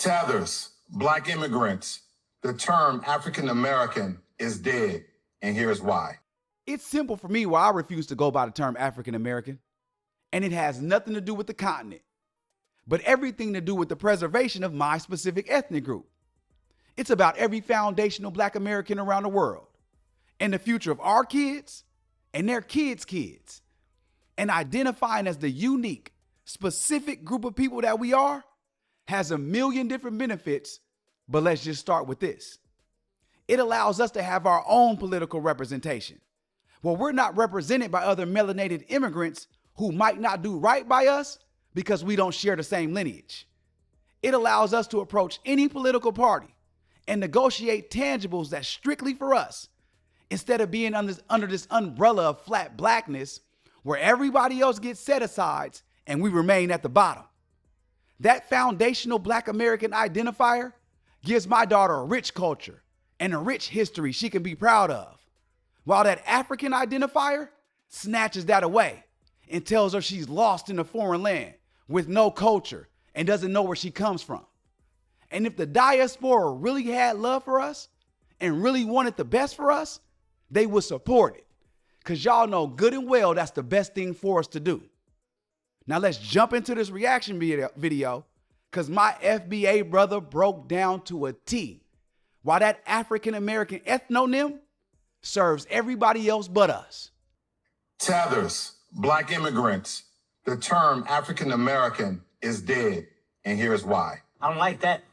Tethers, Black immigrants, the term African American is dead, and here's why. It's simple for me why I refuse to go by the term African American, and it has nothing to do with the continent, but everything to do with the preservation of my specific ethnic group. It's about every foundational Black American around the world, and the future of our kids and their kids' kids. And identifying as the unique, specific group of people that we are has a million different benefits, but let's just start with this. It allows us to have our own political representation. Well, we're not represented by other melanated immigrants who might not do right by us because we don't share the same lineage. It allows us to approach any political party and negotiate tangibles that's strictly for us, instead of being under this umbrella of flat blackness where everybody else gets set asides and we remain at the bottom. That foundational Black American identifier gives my daughter a rich culture and a rich history she can be proud of, while that African identifier snatches that away and tells her she's lost in a foreign land with no culture and doesn't know where she comes from. And if the diaspora really had love for us and really wanted the best for us, they would support it, because y'all know good and well that's the best thing for us to do. Now let's jump into this reaction video, because my FBA brother broke down to a T why that African American ethnonym serves everybody else but us. Tethers, Black immigrants, the term African American is dead, and here's why. I don't like that.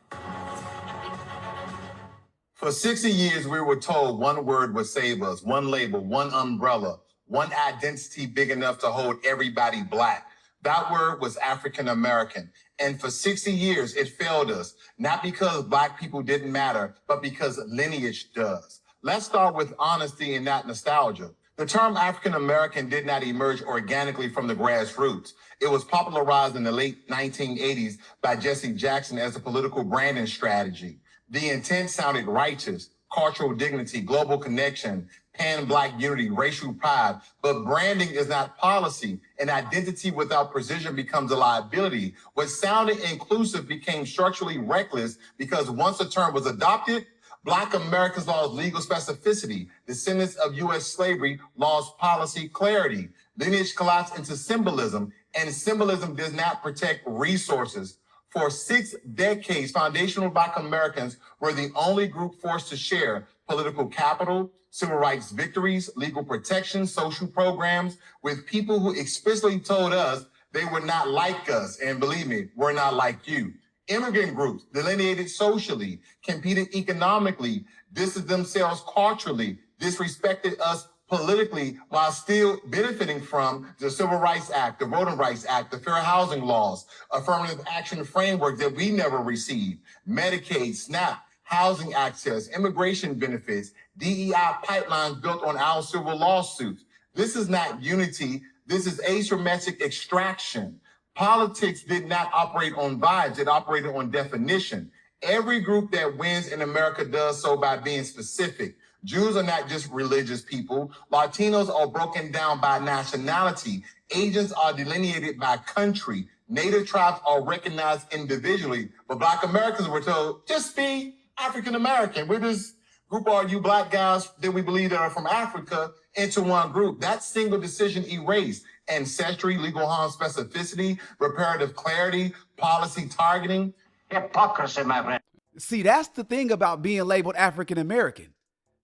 For 60 years, we were told one word would save us, one label, one umbrella, one identity big enough to hold everybody Black. That word was African American. And for 60 years, it failed us, not because Black people didn't matter, but because lineage does. Let's start with honesty and not nostalgia. The term African American did not emerge organically from the grassroots. It was popularized in the late 1980s by Jesse Jackson as a political branding strategy. The intent sounded righteous: cultural dignity, global connection, pan-Black unity, racial pride. But branding is not policy. An identity without precision becomes a liability. What sounded inclusive became structurally reckless because once a term was adopted, Black Americans lost legal specificity. Descendants of U.S. slavery lost policy clarity. Lineage collapsed into symbolism, and symbolism does not protect resources. For 6 decades, foundational Black Americans were the only group forced to share political capital, civil rights victories, legal protection, social programs with people who explicitly told us they were not like us. And believe me, we're not like you. Immigrant groups delineated socially, competed economically, distanced themselves culturally, disrespected us politically, while still benefiting from the Civil Rights Act, the Voting Rights Act, the Fair Housing Laws, affirmative action framework that we never received, Medicaid, SNAP, housing access, immigration benefits, DEI pipelines built on our civil lawsuits. This is not unity. This is asymmetric extraction. Politics did not operate on vibes. It operated on definition. Every group that wins in America does so by being specific. Jews are not just religious people. Latinos are broken down by nationality. Asians are delineated by country. Native tribes are recognized individually. But Black Americans were told, just be African American. We're this group of you Black guys that we believe that are from Africa into one group. That single decision erased ancestry, legal harm specificity, reparative clarity, policy targeting. Hypocrisy, my friend. See, that's the thing about being labeled African American.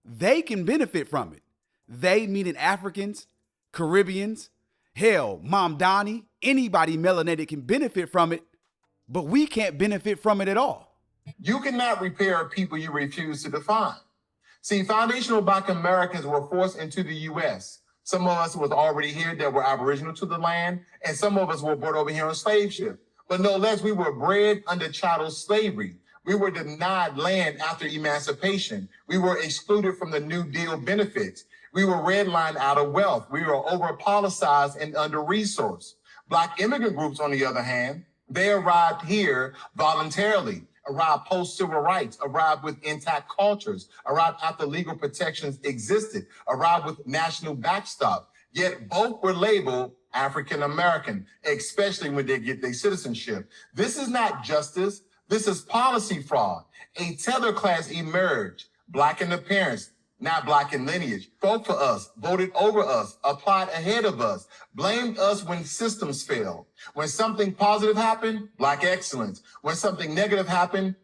They can benefit from it. They, meaning Africans, Caribbeans, hell, Mamdani, anybody melanated can benefit from it, but we can't benefit from it at all. You cannot repair people you refuse to define. See, foundational Black Americans were forced into the U.S. Some of us was already here that were aboriginal to the land, and some of us were brought over here on slave ship. But no less, we were bred under chattel slavery. We were denied land after emancipation. We were excluded from the New Deal benefits. We were redlined out of wealth. We were over-politicized and under-resourced. Black immigrant groups, on the other hand, they arrived here voluntarily, arrived post-civil rights, arrived with intact cultures, arrived after legal protections existed, arrived with national backstop. Yet both were labeled African American, especially when they get their citizenship. This is not justice. This is policy fraud. A tether class emerged, Black in appearance, not Black in lineage, fought for us, voted over us, applied ahead of us, blamed us when systems failed. When something positive happened, Black excellence. When something negative happened,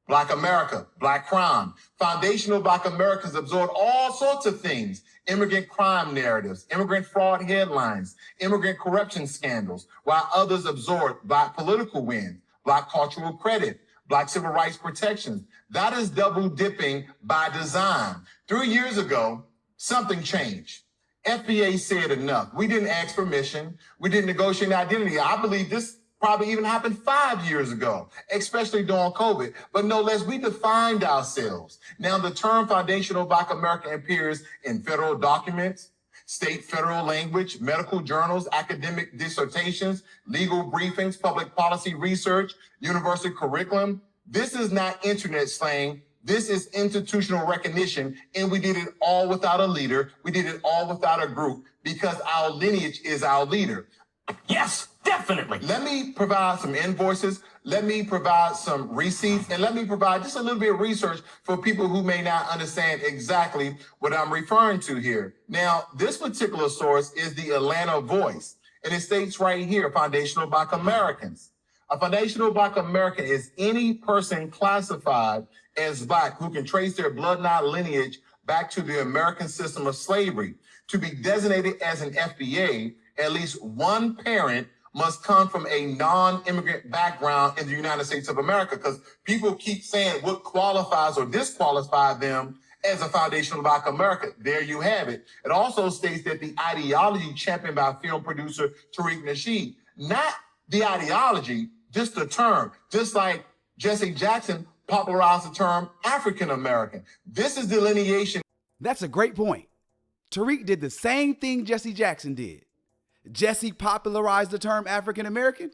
Black America, Black crime. Foundational Black Americans absorbed all sorts of things. Immigrant crime narratives, immigrant fraud headlines, immigrant corruption scandals, while others absorbed Black political wins, Black cultural credit, Black civil rights protections. That is double dipping by design. 3 years ago, something changed. FBA said enough. We didn't ask permission. We didn't negotiate identity. I believe this probably even happened 5 years ago, especially during COVID. But no less, we defined ourselves. Now, the term foundational Black American appears in federal documents, state federal language, medical journals, academic dissertations, legal briefings, public policy research, university curriculum. This is not internet slang. This is institutional recognition, and we did it all without a leader. We did it all without a group because our lineage is our leader. Yes, definitely. Let me provide some invoices. Let me provide some receipts, and let me provide just a little bit of research for people who may not understand exactly what I'm referring to here. Now, this particular source is the Atlanta Voice, and it states right here, foundational Black Americans. A foundational Black American is any person classified as Black who can trace their bloodline lineage back to the American system of slavery. To be designated as an FBA, at least one parent must come from a non-immigrant background in the United States of America, because people keep saying what qualifies or disqualifies them as a foundational Black American. There you have it. It also states that the ideology championed by film producer Tariq Nasheed, not the ideology, just the term, just like Jesse Jackson popularized the term African American. This is delineation. That's a great point. Tariq did the same thing Jesse Jackson did. Jesse popularized the term African American.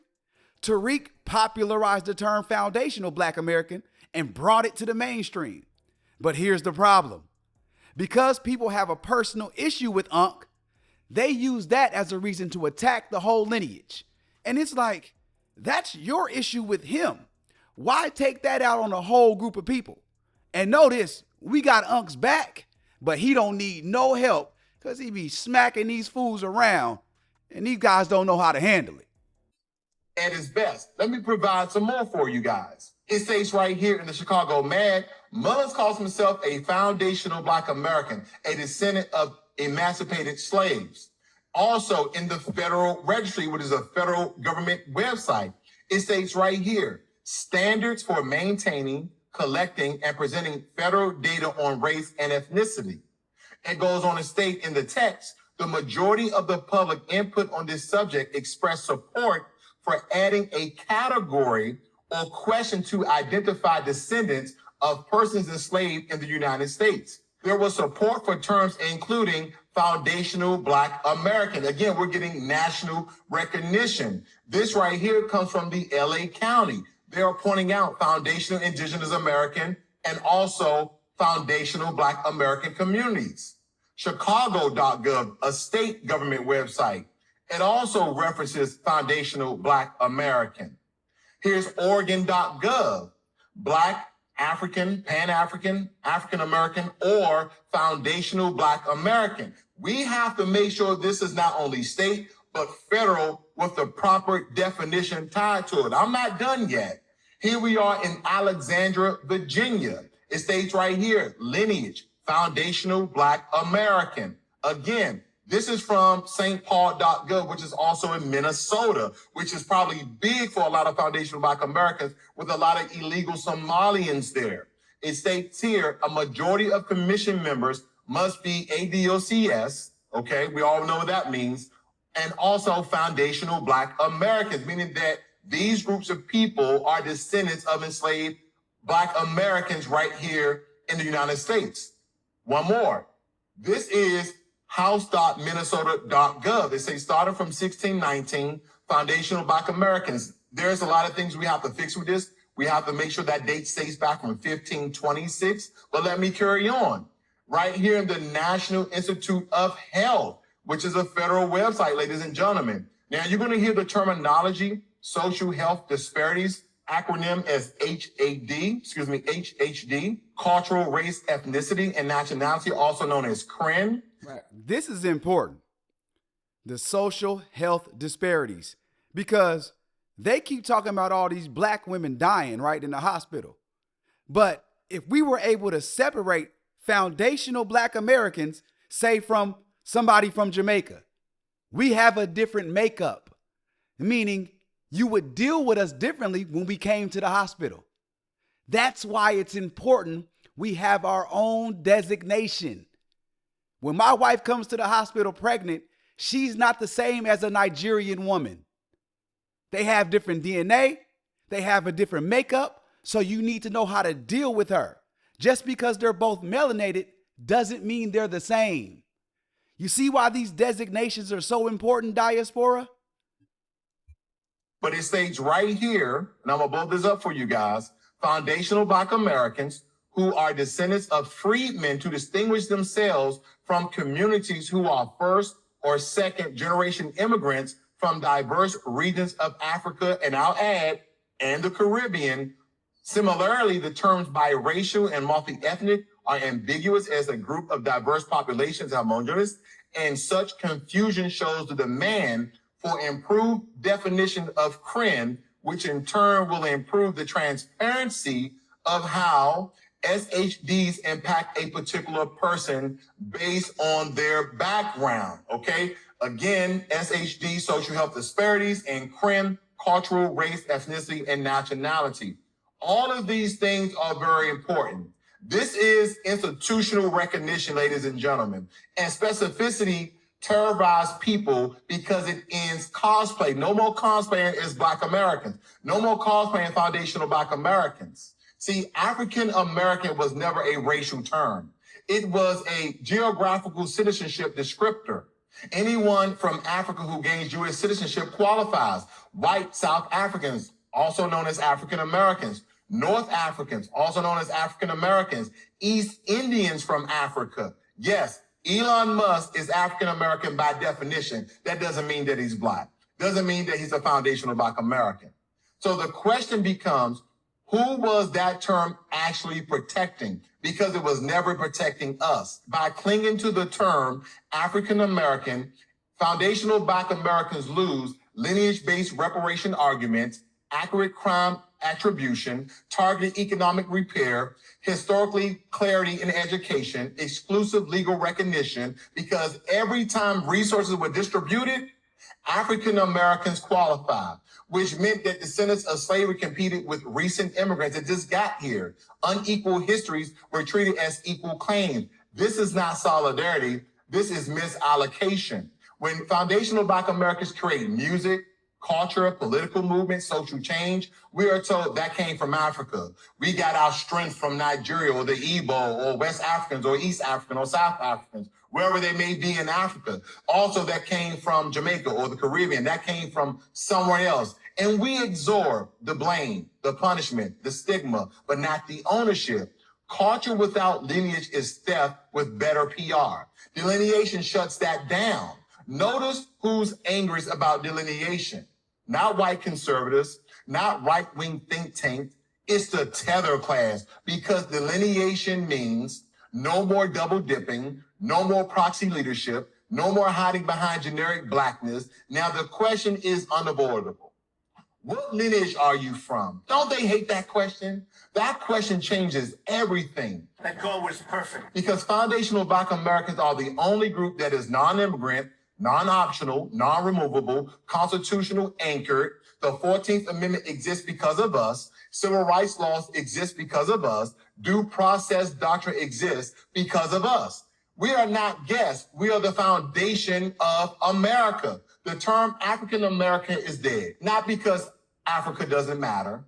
Tariq popularized the term foundational Black American and brought it to the mainstream. But here's the problem. Because people have a personal issue with Unc, they use that as a reason to attack the whole lineage. And it's like, that's your issue with him. Why take that out on a whole group of people? And notice, we got Unc's back, but he don't need no help because he be smacking these fools around and these guys don't know how to handle it. At his best. Let me provide some more for you guys. It states right here in the Chicago Med, Mullins calls himself a foundational Black American, a descendant of emancipated slaves. Also in the Federal Registry, which is a federal government website, it states right here, standards for maintaining, collecting, and presenting federal data on race and ethnicity. It goes on to state in the text, the majority of the public input on this subject expressed support for adding a category or question to identify descendants of persons enslaved in the United States. There was support for terms including foundational Black American. Again, we're getting national recognition. This right here comes from the LA County. They are pointing out foundational Indigenous American and also foundational Black American communities. Chicago.gov, a state government website. It also references foundational Black American. Here's Oregon.gov, Black, African, Pan-African, African-American, or foundational Black American. We have to make sure this is not only state, but federal with the proper definition tied to it. I'm not done yet. Here we are in Alexandria, Virginia. It states right here, lineage, foundational Black American. Again, this is from stpaul.gov, which is also in Minnesota, which is probably big for a lot of foundational Black Americans with a lot of illegal Somalians there. It states here, a majority of commission members must be ADOCS, okay, we all know what that means, and also foundational Black Americans, meaning that these groups of people are descendants of enslaved Black Americans right here in the United States. One more. This is house.minnesota.gov. They say starting from 1619, foundational Black Americans. There's a lot of things we have to fix with this. We have to make sure that date stays back from 1526. But let me carry on. Right here in the National Institute of Health, which is a federal website, ladies and gentlemen. Now you're going to hear the terminology, social health disparities, acronym as HHD, cultural, race, ethnicity, and nationality, also known as CRIN. Right. This is important. The social health disparities, because they keep talking about all these black women dying right in the hospital. But if we were able to separate foundational black Americans, say from somebody from Jamaica, we have a different makeup, meaning you would deal with us differently when we came to the hospital. That's why it's important we have our own designation. When my wife comes to the hospital pregnant, she's not the same as a Nigerian woman. They have different DNA, they have a different makeup, so you need to know how to deal with her. Just because they're both melanated doesn't mean they're the same. You see why these designations are so important, diaspora? But it states right here, and I'm gonna blow this up for you guys, foundational black Americans who are descendants of freedmen to distinguish themselves from communities who are first or second generation immigrants from diverse regions of Africa, and I'll add, and the Caribbean. Similarly, the terms biracial and multi-ethnic are ambiguous as a group of diverse populations are homogeneous, and such confusion shows the demand for improved definition of CRIN, which in turn will improve the transparency of how SHDs impact a particular person based on their background, okay? Again, SHD, social health disparities, and CRIN, cultural, race, ethnicity, and nationality. All of these things are very important. This is institutional recognition, ladies and gentlemen, and specificity terrorize people because it ends cosplay. No more cosplaying as Black Americans. No more cosplaying foundational Black Americans. See, African American was never a racial term. It was a geographical citizenship descriptor. Anyone from Africa who gains U.S. citizenship qualifies. White South Africans, also known as African Americans. North Africans, also known as African Americans. East Indians from Africa. Yes, Elon Musk is African American by definition. That doesn't mean that he's Black. Doesn't mean that he's a foundational Black American. So the question becomes, who was that term actually protecting? Because it was never protecting us. By clinging to the term African American, foundational Black Americans lose lineage-based reparation arguments, accurate crime attribution, targeted economic repair, historically clarity in education, exclusive legal recognition, because every time resources were distributed, African Americans qualified, which meant that descendants of slavery competed with recent immigrants that just got here. Unequal histories were treated as equal claims. This is not solidarity. This is misallocation. When foundational Black Americans create music, culture, political movement, social change, we are told that came from Africa. We got our strength from Nigeria or the Igbo or West Africans or East African or South Africans, wherever they may be in Africa. Also, that came from Jamaica or the Caribbean. That came from somewhere else. And we absorb the blame, the punishment, the stigma, but not the ownership. Culture without lineage is theft with better PR. Delineation shuts that down. Notice who's angry about delineation. Not white conservatives, not right-wing think tanks. It's the tether class, because delineation means no more double dipping, no more proxy leadership, no more hiding behind generic Blackness. Now the question is unavoidable. What lineage are you from? Don't they hate that question? That question changes everything. That goal was perfect. Because foundational Black Americans are the only group that is non-immigrant, non-optional, non-removable, constitutional anchored. The 14th Amendment exists because of us. Civil rights laws exist because of us. Due process doctrine exists because of us. We are not guests. We are the foundation of America. The term African American is dead, not because Africa doesn't matter,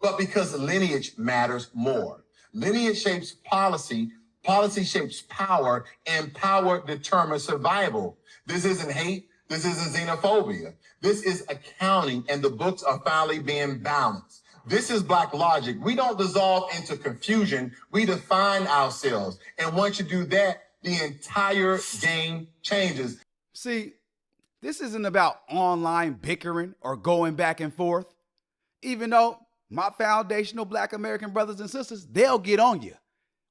but because lineage matters more. Lineage shapes policy, policy shapes power, and power determines survival. This isn't hate. This isn't xenophobia. This is accounting, and the books are finally being balanced. This is Black logic. We don't dissolve into confusion. We define ourselves. And once you do that, the entire game changes. See, this isn't about online bickering or going back and forth, even though my foundational Black American brothers and sisters, they'll get on you.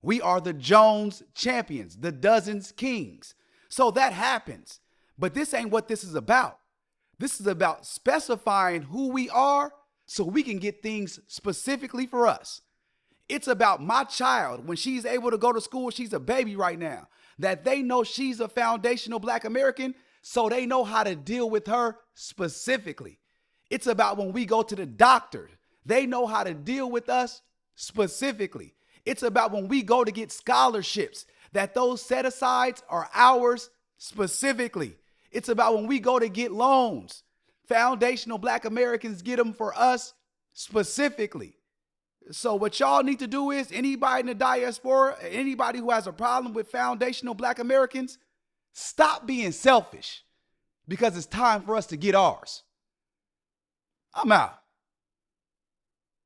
We are the Jones champions, the dozens kings. So that happens. But this ain't what this is about. This is about specifying who we are so we can get things specifically for us. It's about my child, when she's able to go to school, she's a baby right now, that they know she's a foundational Black American, so they know how to deal with her specifically. It's about when we go to the doctor, they know how to deal with us specifically. It's about when we go to get scholarships, that those set-asides are ours specifically. It's about when we go to get loans, foundational Black Americans get them for us specifically. So what y'all need to do is, anybody in the diaspora, anybody who has a problem with foundational Black Americans, stop being selfish, because it's time for us to get ours. I'm out.